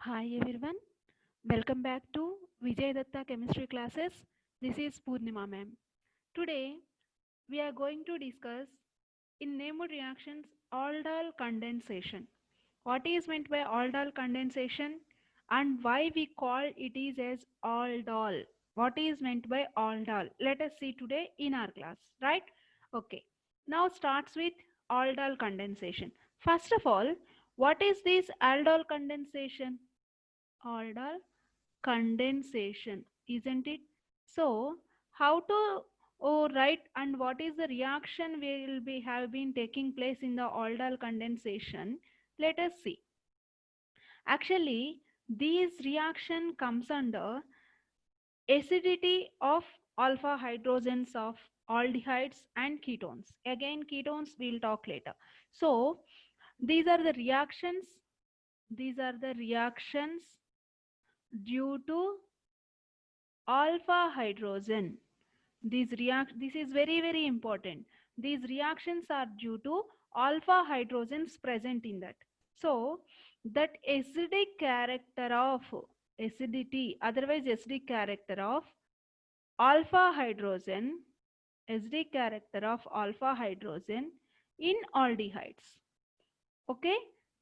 Hi everyone, welcome back to Vijay Datta chemistry classes. This is Purnima ma'am. Today we are going to discuss in named reactions aldol condensation. What is meant by aldol condensation and why we call it is as aldol. What is meant by aldol? Let us see today in our class, right? Okay. Now starts with aldol condensation. First of all, what is this aldol condensation? Aldol condensation, isn't it? So how to write and what is the reaction will be have been taking place in the aldol condensation? Let us see. Actually, these reaction comes under acidity of alpha hydrogens of aldehydes and ketones. Again, ketones we'll talk later. So these are the reactions. These are the reactions due to alpha hydrogen. This is very important. These reactions are due to alpha hydrogens present in that. So that acidic character of acidity, otherwise acidic character of alpha hydrogen, acidic character of alpha hydrogen in aldehydes. Okay,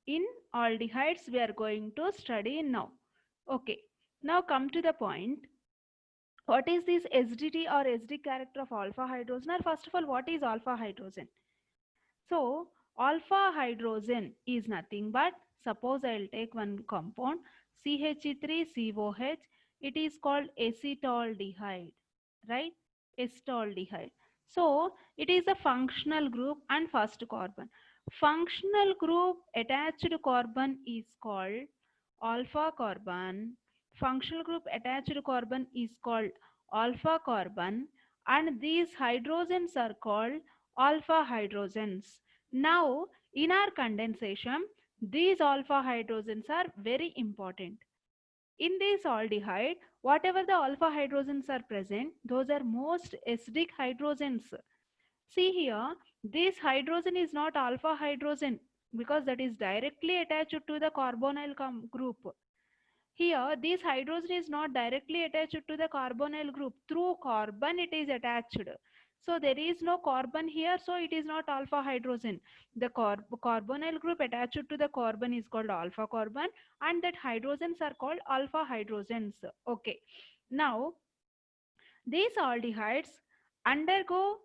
in aldehydes we are going to study now. Okay, now come to the point. What is this SDT or SD character of alpha hydrogen? Or first of all, what is alpha hydrogen? So, alpha hydrogen is nothing but, suppose I will take one compound CH3COH, it is called acetaldehyde, right? Acetaldehyde. So, it is a functional group and first carbon. Functional group attached carbon is called alpha carbon. Functional group attached carbon is called alpha carbon, and these hydrogens are called alpha hydrogens. Now, in our condensation, these alpha hydrogens are very important. In this aldehyde, whatever the alpha hydrogens are present, those are most acidic hydrogens. See here, this hydrogen is not alpha hydrogen because that is directly attached to the carbonyl group. Here, this hydrogen is not directly attached to the carbonyl group. Through carbon, it is attached. So, there is no carbon here, so it is not alpha hydrogen. The carbonyl group attached to the carbon is called alpha carbon, and that hydrogens are called alpha hydrogens. Okay. Now, these aldehydes undergo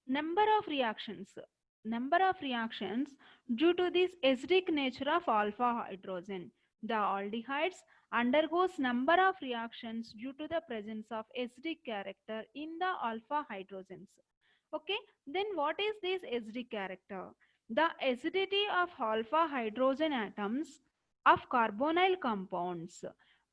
number of reactions. Number of reactions due to this acidic nature of alpha hydrogen. The aldehydes undergoes number of reactions due to the presence of acidic character in the alpha hydrogens. Okay, then what is this acidic character? The acidity of alpha hydrogen atoms of carbonyl compounds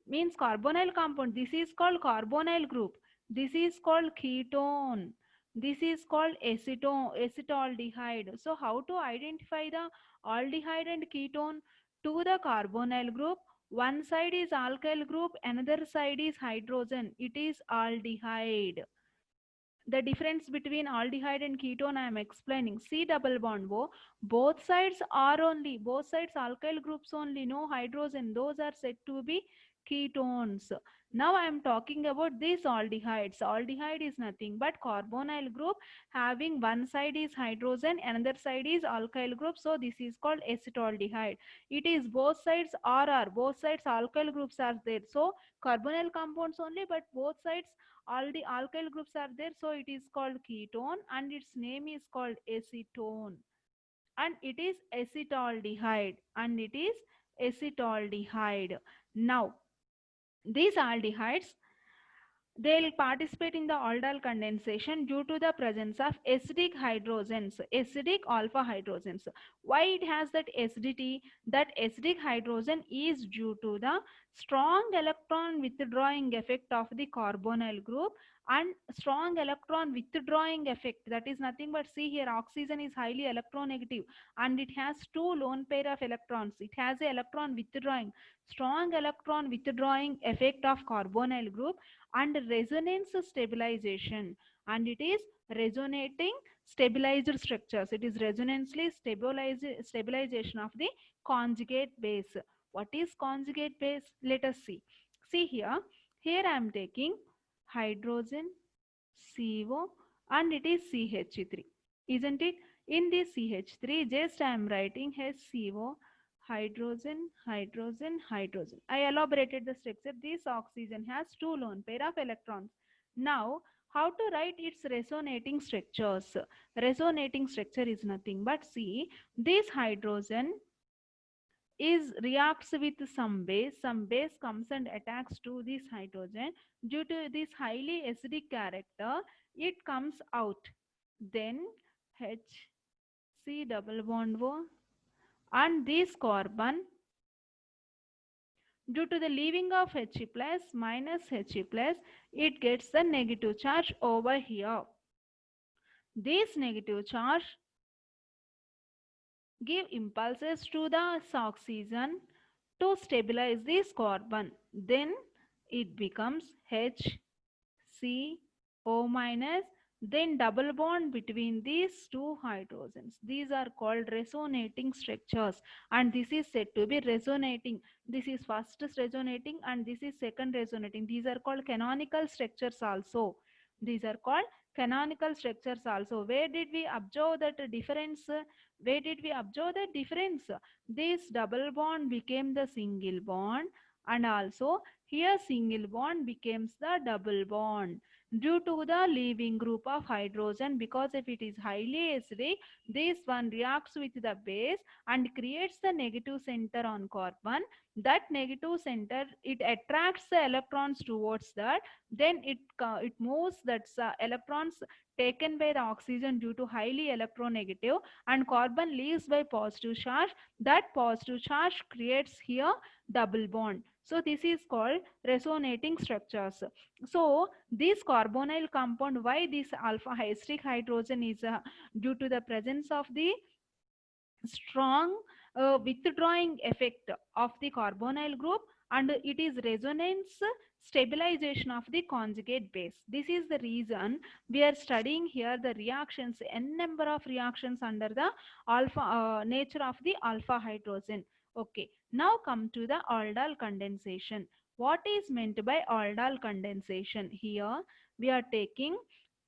means carbonyl compound. This is called carbonyl group. This is called ketone. This is called acetaldehyde. So how to identify the aldehyde and ketone? To the carbonyl group, one side is alkyl group, another side is hydrogen. It is aldehyde. The difference between aldehyde and ketone I am explaining. C double bond O. Both sides are only, both sides alkyl groups only, no hydrogen. Those are said to be ketones. Now I am talking about these aldehydes. Aldehyde is nothing but carbonyl group having one side is hydrogen, another side is alkyl group. So this is called acetaldehyde. It is both sides RR, both sides alkyl groups are there. So carbonyl compounds only, but both sides all the alkyl groups are there, so it is called ketone and its name is called acetone, and it is acetaldehyde, now these aldehydes, they'll participate in the aldol condensation due to the presence of acidic hydrogens, acidic alpha hydrogens. Why it has that acidity? That acidic hydrogen is due to the strong electron withdrawing effect of the carbonyl group and strong electron withdrawing effect. That is nothing but, see here, oxygen is highly electronegative and it has two lone pair of electrons. It has a electron withdrawing, strong electron withdrawing effect of carbonyl group and resonance stabilization, and it is resonating stabilized structures. It is resonantly stabilization of the conjugate base. What is conjugate base? Let us see. See here. Here I am taking hydrogen, CO, and it is CH3. Isn't it? In this CH3, just I am writing HCO, hydrogen, hydrogen, hydrogen. I elaborated the structure. This oxygen has two lone pair of electrons. Now, how to write its resonating structures? Resonating structure is nothing but, see, this hydrogen is reacts with some base comes and attacks to this hydrogen. Due to this highly acidic character, it comes out. Then HC double bond O, and this carbon, due to the leaving of He plus minus He plus, it gets the negative charge over here. This negative charge give impulses to the oxygen to stabilize this carbon. Then it becomes HCO minus, then double bond between these two hydrogens. These are called resonating structures, and this is said to be resonating. This is first resonating and this is second resonating. These are called canonical structures also. These are called canonical structures also. Where did we observe that difference? Where did we observe the difference? This double bond became the single bond, and also here single bond becomes the double bond due to the leaving group of hydrogen. Because if it is highly acidic, this one reacts with the base and creates the negative center on carbon. That negative center, it attracts the electrons towards that. Then it moves that electrons taken by the oxygen due to highly electronegative, and carbon leaves by positive charge. That positive charge creates here double bond. So this is called resonating structures. So this carbonyl compound, why this alpha acidic hydrogen is due to the presence of the strong withdrawing effect of the carbonyl group, and it is resonance stabilization of the conjugate base. This is the reason we are studying here the reactions, n number of reactions under the alpha nature of the alpha hydrogen. Okay, now come to the aldol condensation. What is meant by aldol condensation? Here we are taking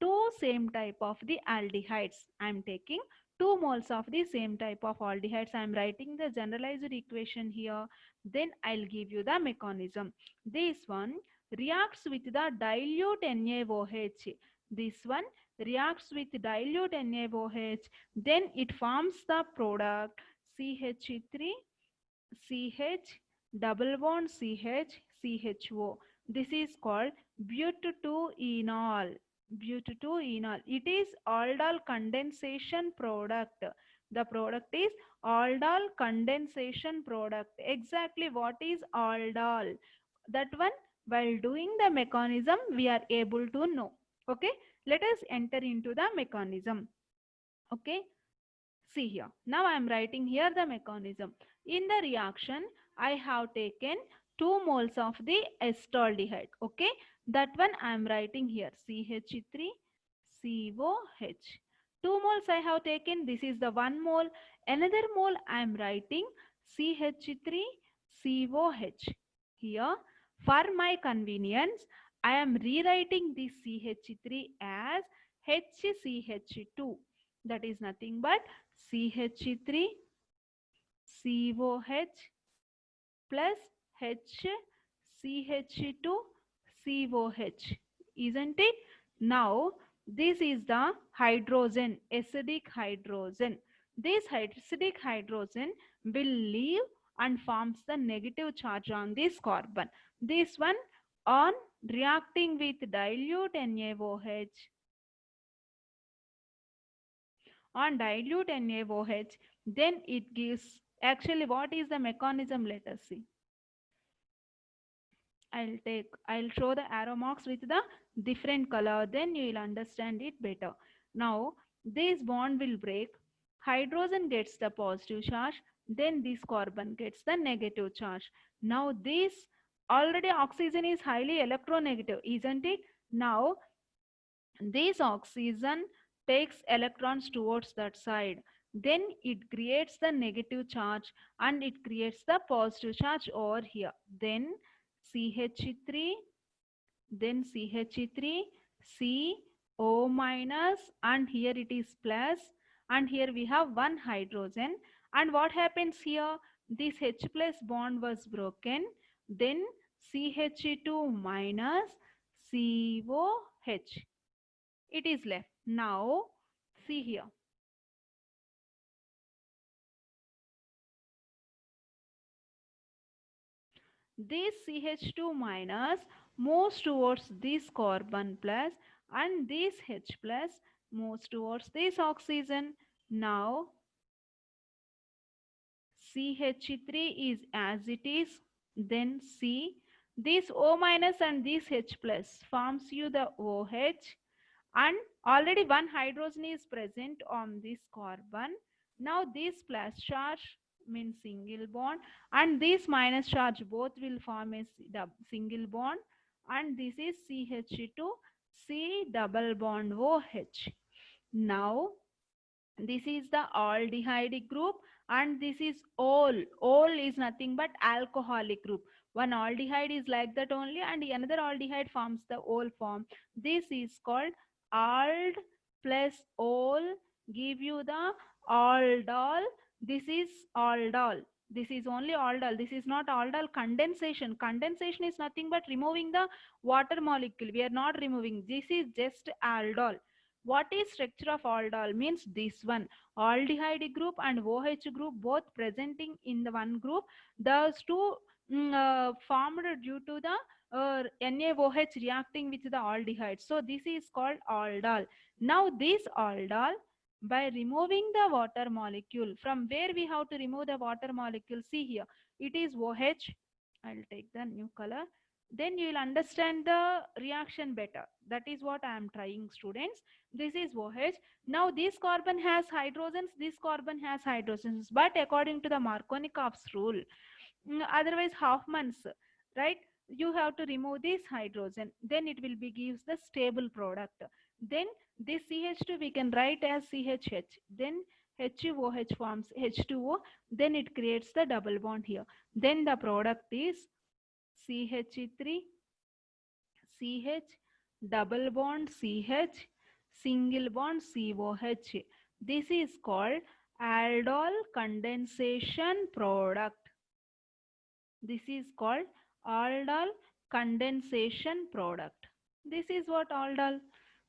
two same type of the aldehydes. I am taking 2 moles of the same type of aldehydes. I am writing the generalized equation here. Then I'll give you the mechanism. This one reacts with the dilute NaOH. This one reacts with dilute NaOH. Then it forms the product CH3, CH, double bond CH, CHO. This is called but2-enol. But2-enol. It is aldol condensation product. The product is aldol condensation product. Exactly what is aldol? That one, while doing the mechanism, we are able to know. Okay, let us enter into the mechanism. Okay, see here. Now I am writing here the mechanism. In the reaction, I have taken 2 moles of the acetaldehyde. Okay, that one I am writing here CH3 COH. 2 moles I have taken. This is the 1 mole. Another mole I am writing CH3 COH. Here, for my convenience, I am rewriting this CH3 as HCH2. That is nothing but CH3 COH plus HCH2 COH. Isn't it? Now this is the hydrogen, acidic hydrogen. This acidic hydrogen will leave and forms the negative charge on this carbon. This one, on reacting with dilute NaOH, then it gives, actually what is the mechanism, let us see. I'll show the arrow marks with the different color, then you will understand it better. Now this bond will break, hydrogen gets the positive charge, then this carbon gets the negative charge. Now this, already oxygen is highly electronegative, isn't it? Now this oxygen takes electrons towards that side. then it creates the negative charge and it creates the positive charge over here. Then CH3, then CH3, CO minus, and here it is plus, and here we have one hydrogen. And what happens here? This H plus bond was broken. Then CH2 minus COH. It is left. Now see here. This CH2 minus moves towards this carbon plus, and this H plus moves towards this oxygen. Now CH3 is as it is, then C. This O minus and this H plus forms you the OH, and already one hydrogen is present on this carbon. Now this plus charge means single bond, and this minus charge both will form a single bond, and this is CH2 C double bond OH. Now this is the aldehyde group, and this is all is nothing but alcoholic group. One aldehyde is like that only, and another aldehyde forms the ol form. This is called ald plus ol give you the aldol. This is aldol. This is only aldol. This is not aldol condensation. Condensation is nothing but removing the water molecule. We are not removing. This is just aldol. What is structure of aldol? Means this one, aldehyde group and OH group both presenting in the one group. Those two formed due to the NaOH reacting with the aldehyde. So this is called aldol. Now this aldol, by removing the water molecule, from where we have to remove the water molecule? See here, it is OH. I'll take the new color. Then you will understand the reaction better. That is what I am trying, students. This is OH. Now this carbon has hydrogens, this carbon has hydrogens, but according to the Markovnikov's rule, otherwise Hoffman's, right? You have to remove this hydrogen, then it will be gives the stable product. Then this CH2 we can write as CHH, then HUOH forms H2O, then it creates the double bond here. Then the product is CH3, CH, double bond CH, single bond COH. This is called aldol condensation product. This is called aldol condensation product. This is what aldol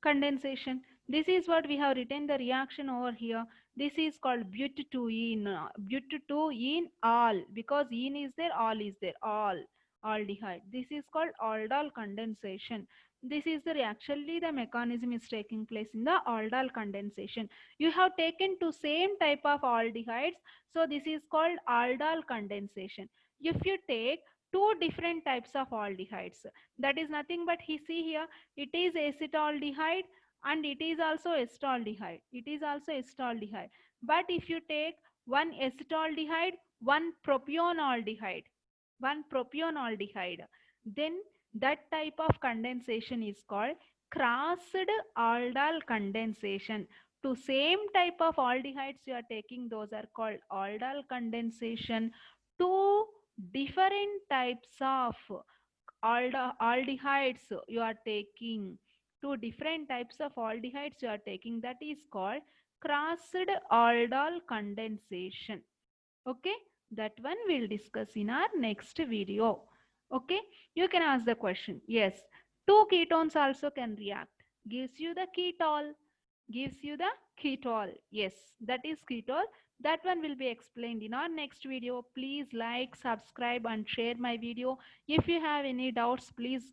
condensation. This is what we have written the reaction over here. This is called but2-ene. But2-ene all, because ene is there, all is there, all aldehyde. This is called aldol condensation. This is the actually the mechanism is taking place in the aldol condensation. You have taken two same type of aldehydes, so this is called aldol condensation. If you take two different types of aldehydes, that is nothing but he see here, it is acetaldehyde and it is also acetaldehyde. It is also acetaldehyde. But if you take one acetaldehyde, one propionaldehyde, then that type of condensation is called crossed aldol condensation. To same type of aldehydes you are taking, those are called aldol condensation. Two different types of aldehydes you are taking, two different types of aldehydes you are taking, that is called crossed aldol condensation. Okay, that one we'll discuss in our next video. Okay, you can ask the question. Yes, two ketones also can react, gives you the ketol, yes, that is ketol. That one will be explained in our next video. Please like, subscribe and share my video. If you have any doubts, please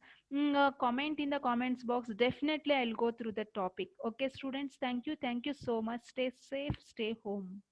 comment in the comments box. Definitely I'll go through the topic. Okay students, thank you so much. Stay safe, stay home.